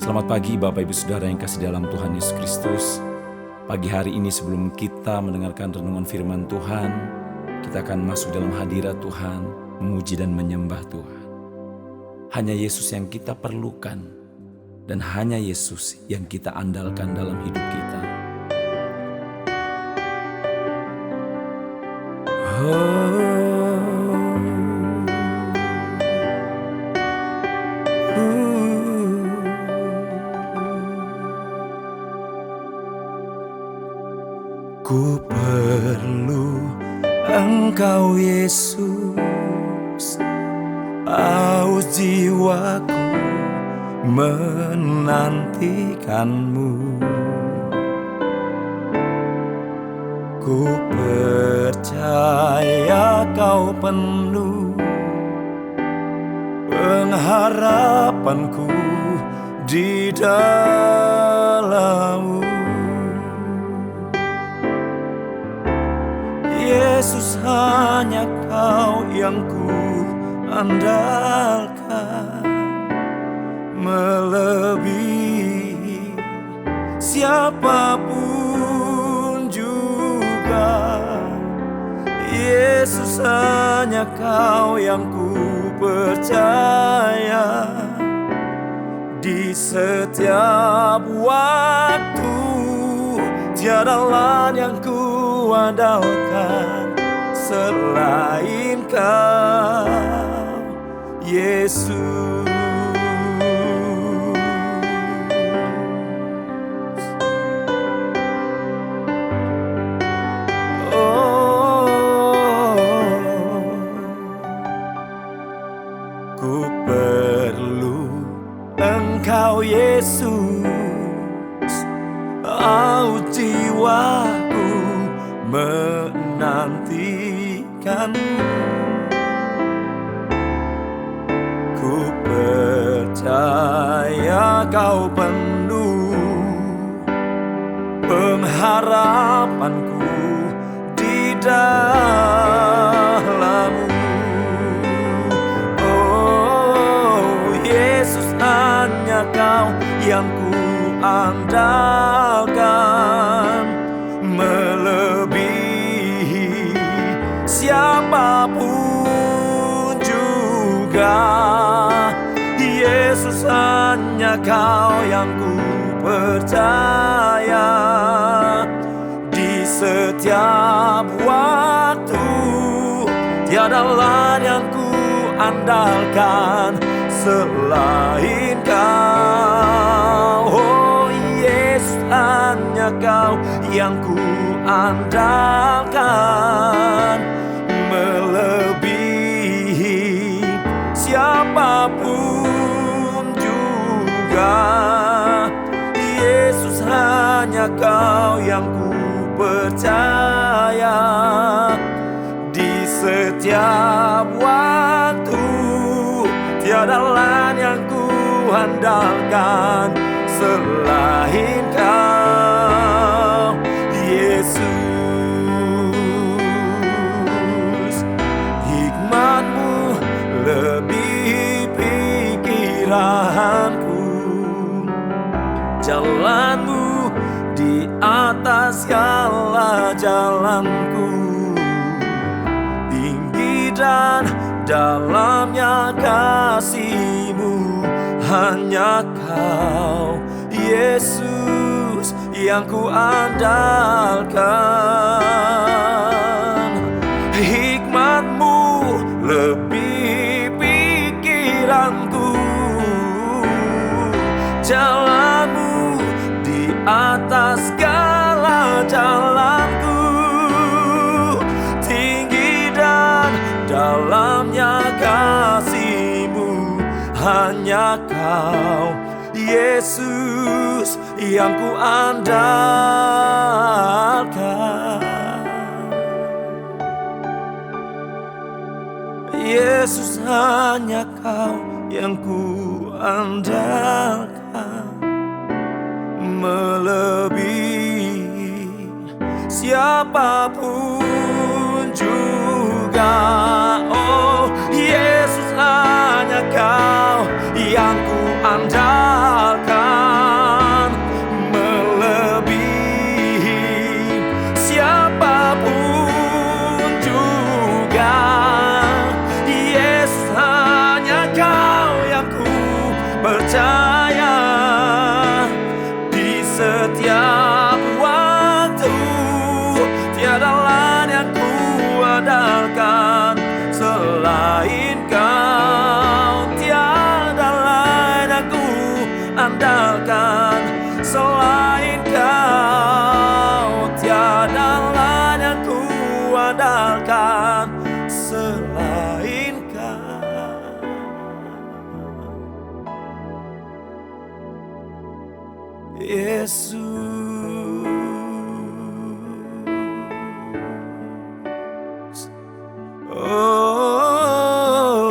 Selamat pagi Bapak Ibu Saudara yang kasih dalam Tuhan Yesus Kristus. Pagi hari ini sebelum kita mendengarkan renungan firman Tuhan, kita akan masuk dalam hadirat Tuhan, memuji dan menyembah Tuhan. Hanya Yesus yang kita perlukan dan hanya Yesus yang kita andalkan dalam hidup kita. Ku perlu Engkau Yesus, aus jiwaku menantikan-Mu. Ku percaya Kau penuh pengharapanku di dalam-Mu. Yesus, hanya Kau yang ku andalkan, melebihi siapapun juga. Yesus, hanya Kau yang ku percaya. Di setiap waktu tiada lain yang ku andalkan selain Kau, Yesus. Ku perlu Engkau Yesus, aus jiwaku menantikan-Mu. Ku percaya Kau penuh pengharapanku di dalam-Mu. Oh Yesus, hanya Kau yang ku andalkan, melebihi siapapun juga. Yesus, hanya Kau yang ku percaya. Di setiap waktu tiada lain yang ku andalkan selain Kau. Oh Yesus, hanya Kau yang ku andalkan, melebihi siapapun juga. Yesus, hanya Kau yang ku percaya. Di setiap waktu tiada lain yang ku andalkan selain Kau, Yesus. Hikmat-Mu lebih pikiranku, jalan-Mu di atas segala jalanku. Tinggi dan dalamnya kasih-Mu, hanya Kau Yesus yang ku andalkan. Hikmat-Mu lebih pikiranku, jalan-Mu di atas segala jalanku. Tinggi dan dalamnya kasih-Mu, hanya Kau, Yesus yang ku andalkan. Yesus, hanya Kau yang ku andalkan, melebihi siapapun juga. Oh Yesus, hanya Kau yang ku andalkan, melebihi siapapun juga. Yesus, hanya Kau yang ku percaya. Di setiap waktu tiada lain yang ku andalkan selain Kau. Tiada lain yang ku andalkan selain Kau. Tiada lain yang ku andalkan selain Kau. Yesus. Oh,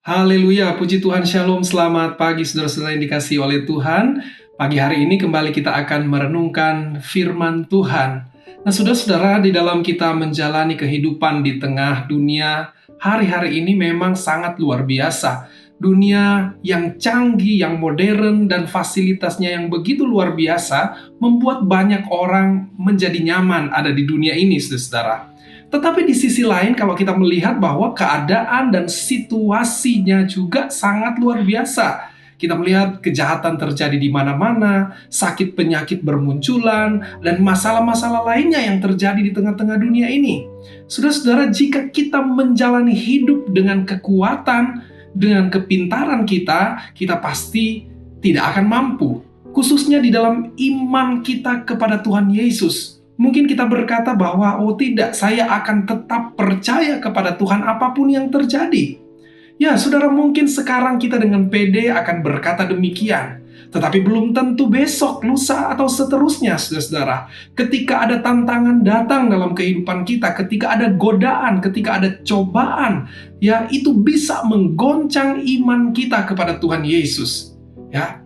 Haleluya, puji Tuhan, shalom, selamat pagi saudara-saudara yang dikasihi oleh Tuhan. Pagi hari ini kembali kita akan merenungkan firman Tuhan. Nah saudara-saudara, di dalam kita menjalani kehidupan di tengah dunia, hari-hari ini memang sangat luar biasa. Dunia yang canggih, yang modern, dan fasilitasnya yang begitu luar biasa, membuat banyak orang menjadi nyaman ada di dunia ini, saudara-saudara. Tetapi di sisi lain, kalau kita melihat bahwa keadaan dan situasinya juga sangat luar biasa. Kita melihat kejahatan terjadi di mana-mana, sakit penyakit bermunculan, dan masalah-masalah lainnya yang terjadi di tengah-tengah dunia ini. Saudara-saudara, jika kita menjalani hidup dengan kekuatan, dengan kepintaran kita pasti tidak akan mampu. Khususnya di dalam iman kita kepada Tuhan Yesus. Mungkin kita berkata bahwa, oh tidak, saya akan tetap percaya kepada Tuhan apapun yang terjadi. Ya, saudara, mungkin sekarang kita dengan pede akan berkata demikian. Tetapi belum tentu besok, lusa, atau seterusnya, saudara-saudara. Ketika ada tantangan datang dalam kehidupan kita, ketika ada godaan, ketika ada cobaan, ya itu bisa menggoncang iman kita kepada Tuhan Yesus. Ya,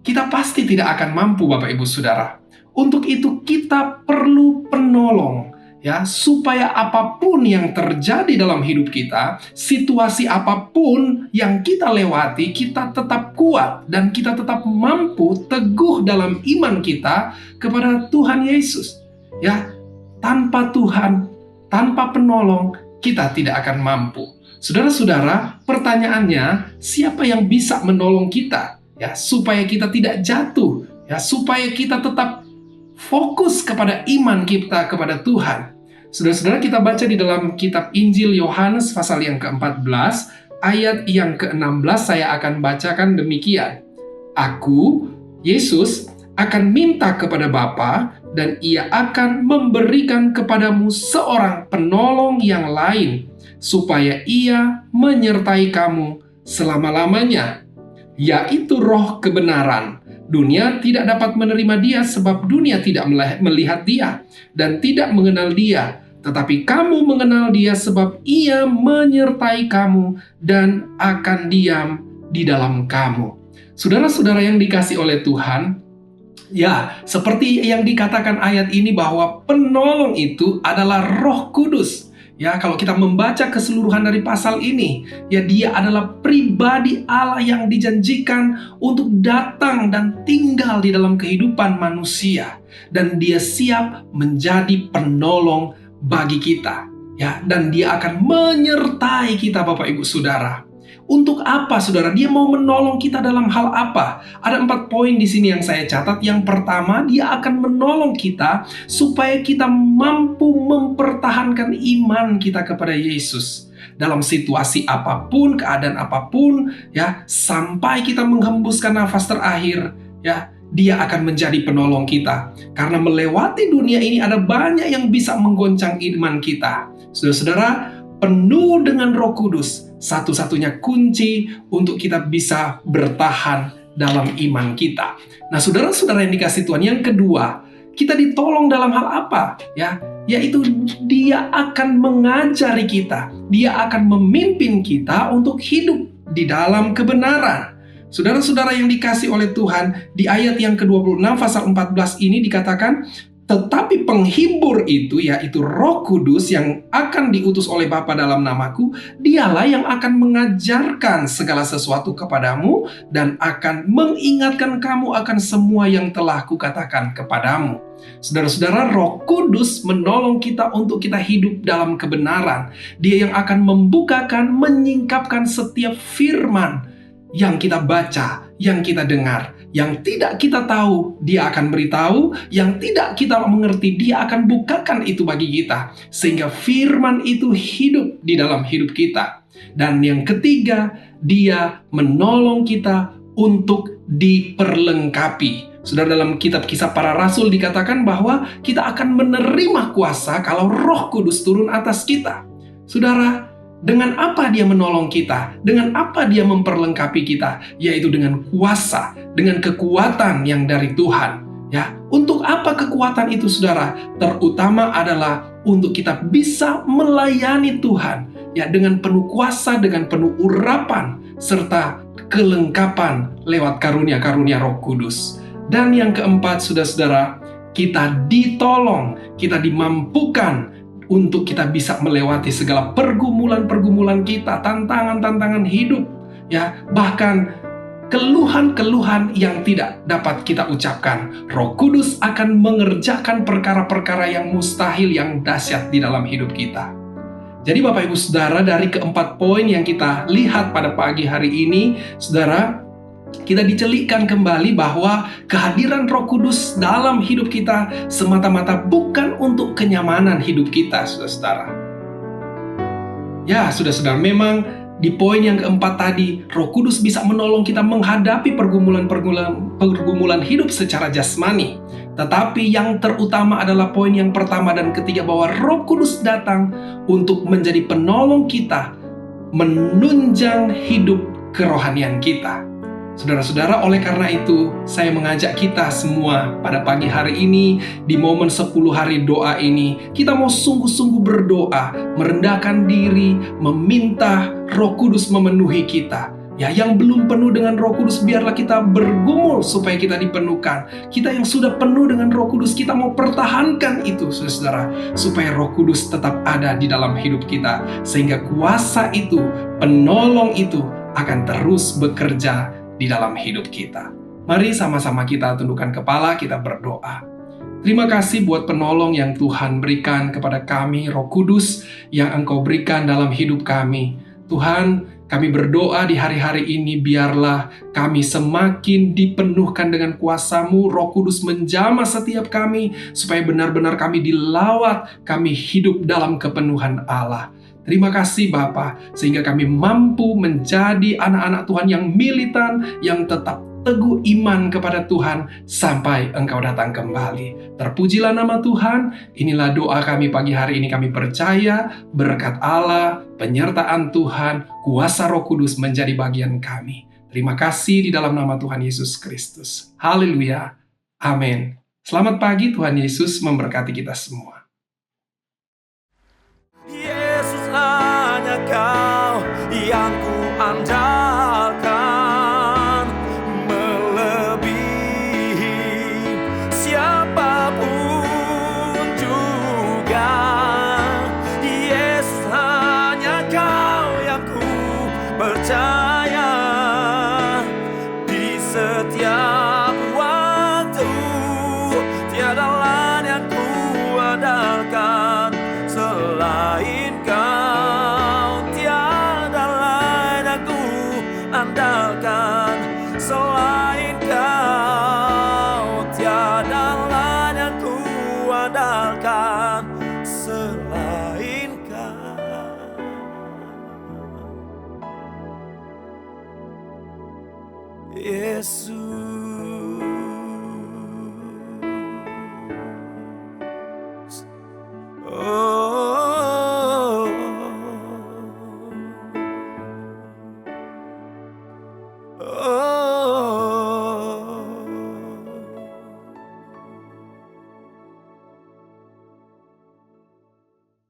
kita pasti tidak akan mampu, Bapak Ibu Saudara. Untuk itu kita perlu penolong, ya, supaya apapun yang terjadi dalam hidup kita, situasi apapun yang kita lewati, kita tetap kuat dan kita tetap mampu teguh dalam iman kita kepada Tuhan Yesus. Ya, tanpa Tuhan, tanpa penolong, kita tidak akan mampu. Saudara-saudara, pertanyaannya, siapa yang bisa menolong kita, ya, supaya kita tidak jatuh, ya, supaya kita tetap fokus kepada iman kita kepada Tuhan. Saudara-saudara, kita baca di dalam kitab Injil Yohanes pasal yang ke-14, ayat yang ke-16, saya akan bacakan demikian. Aku, Yesus, akan minta kepada Bapa, dan Ia akan memberikan kepadamu seorang penolong yang lain, supaya Ia menyertai kamu selama-lamanya, yaitu Roh kebenaran. Dunia tidak dapat menerima Dia sebab dunia tidak melihat Dia dan tidak mengenal Dia. Tetapi kamu mengenal Dia sebab Ia menyertai kamu dan akan diam di dalam kamu. Saudara-saudara yang dikasihi oleh Tuhan, ya, seperti yang dikatakan ayat ini bahwa penolong itu adalah Roh Kudus. Ya, kalau kita membaca keseluruhan dari pasal ini, ya Dia adalah pribadi Allah yang dijanjikan untuk datang dan tinggal di dalam kehidupan manusia. Dan Dia siap menjadi penolong bagi kita. Ya, dan Dia akan menyertai kita, Bapak Ibu Saudara. Untuk apa, saudara? Dia mau menolong kita dalam hal apa? Ada 4 poin di sini yang saya catat. Yang pertama, Dia akan menolong kita supaya kita mampu mempertahankan iman kita kepada Yesus. dalam situasi apapun, keadaan apapun, ya, sampai kita menghembuskan nafas terakhir, ya, Dia akan menjadi penolong kita. Karena melewati dunia ini ada banyak yang bisa menggoncang iman kita. Saudara-saudara, penuh dengan Roh Kudus, satu-satunya kunci untuk kita bisa bertahan dalam iman kita. Nah, saudara-saudara yang dikasih Tuhan, yang kedua, kita ditolong dalam hal apa? Ya, yaitu Dia akan mengajari kita, Dia akan memimpin kita untuk hidup di dalam kebenaran. Saudara-saudara yang dikasih oleh Tuhan, di ayat yang ke-26 pasal 14 ini dikatakan, tetapi penghibur itu, yaitu Roh Kudus yang akan diutus oleh Bapa dalam namaku, Dialah yang akan mengajarkan segala sesuatu kepadamu dan akan mengingatkan kamu akan semua yang telah kukatakan kepadamu. Saudara-saudara, Roh Kudus menolong kita untuk kita hidup dalam kebenaran. Dia yang akan membukakan, menyingkapkan setiap firman yang kita baca, yang kita dengar. Yang tidak kita tahu, Dia akan beritahu. Yang tidak kita mengerti, Dia akan bukakan itu bagi kita. Sehingga firman itu hidup di dalam hidup kita. Dan yang ketiga, Dia menolong kita untuk diperlengkapi. Saudara, dalam kitab Kisah Para Rasul dikatakan bahwa kita akan menerima kuasa kalau Roh Kudus turun atas kita. Saudara, dengan apa Dia menolong kita? Dengan apa Dia memperlengkapi kita? Yaitu dengan kuasa, dengan kekuatan yang dari Tuhan. Ya, untuk apa kekuatan itu, saudara? Terutama adalah untuk kita bisa melayani Tuhan, ya, dengan penuh kuasa, dengan penuh urapan, serta kelengkapan lewat karunia-karunia Roh Kudus. Dan yang keempat, saudara-saudara, kita ditolong, kita dimampukan untuk kita bisa melewati segala pergumulan-pergumulan kita, tantangan-tantangan hidup, ya, bahkan keluhan-keluhan yang tidak dapat kita ucapkan. Roh Kudus akan mengerjakan perkara-perkara yang mustahil, yang dahsyat di dalam hidup kita. Jadi Bapak Ibu Saudara, dari keempat poin yang kita lihat pada pagi hari ini, saudara, kita dicelikkan kembali bahwa kehadiran Roh Kudus dalam hidup kita semata-mata bukan untuk kenyamanan hidup kita, saudara-saudara. Ya, saudara-saudara, memang di poin yang keempat tadi, Roh Kudus bisa menolong kita menghadapi pergumulan hidup secara jasmani. Tetapi yang terutama adalah poin yang pertama dan ketiga, bahwa Roh Kudus datang untuk menjadi penolong kita, menunjang hidup kerohanian kita. Saudara-saudara, oleh karena itu, saya mengajak kita semua pada pagi hari ini, di momen 10 hari doa ini, kita mau sungguh-sungguh berdoa, merendahkan diri, meminta Roh Kudus memenuhi kita. Ya, yang belum penuh dengan Roh Kudus, biarlah kita bergumul supaya kita dipenuhkan. Kita yang sudah penuh dengan Roh Kudus, kita mau pertahankan itu, saudara, supaya Roh Kudus tetap ada di dalam hidup kita. Sehingga kuasa itu, penolong itu, akan terus bekerja di dalam hidup kita. Mari sama-sama kita tundukkan kepala, kita berdoa. Terima kasih buat penolong yang Tuhan berikan kepada kami, Roh Kudus yang Engkau berikan dalam hidup kami. Tuhan, kami berdoa di hari-hari ini, biarlah kami semakin dipenuhkan dengan kuasa-Mu. Roh Kudus menjamah setiap kami, supaya benar-benar kami dilawat, kami hidup dalam kepenuhan Allah. Terima kasih Bapa, sehingga kami mampu menjadi anak-anak Tuhan yang militan, yang tetap teguh iman kepada Tuhan sampai Engkau datang kembali. Terpujilah nama Tuhan. Inilah doa kami pagi hari ini. Kami percaya berkat Allah, penyertaan Tuhan, kuasa Roh Kudus menjadi bagian kami. Terima kasih di dalam nama Tuhan Yesus Kristus. Haleluya. Amin. Selamat pagi, Tuhan Yesus memberkati kita semua. Hanya Kau yang ku andalkan, melebihi siapapun juga. Yesus, hanya Kau yang ku percaya. Di setiap waktu tiada lain yang ku andalkan selain Kau, tiada lain yang ku Oh,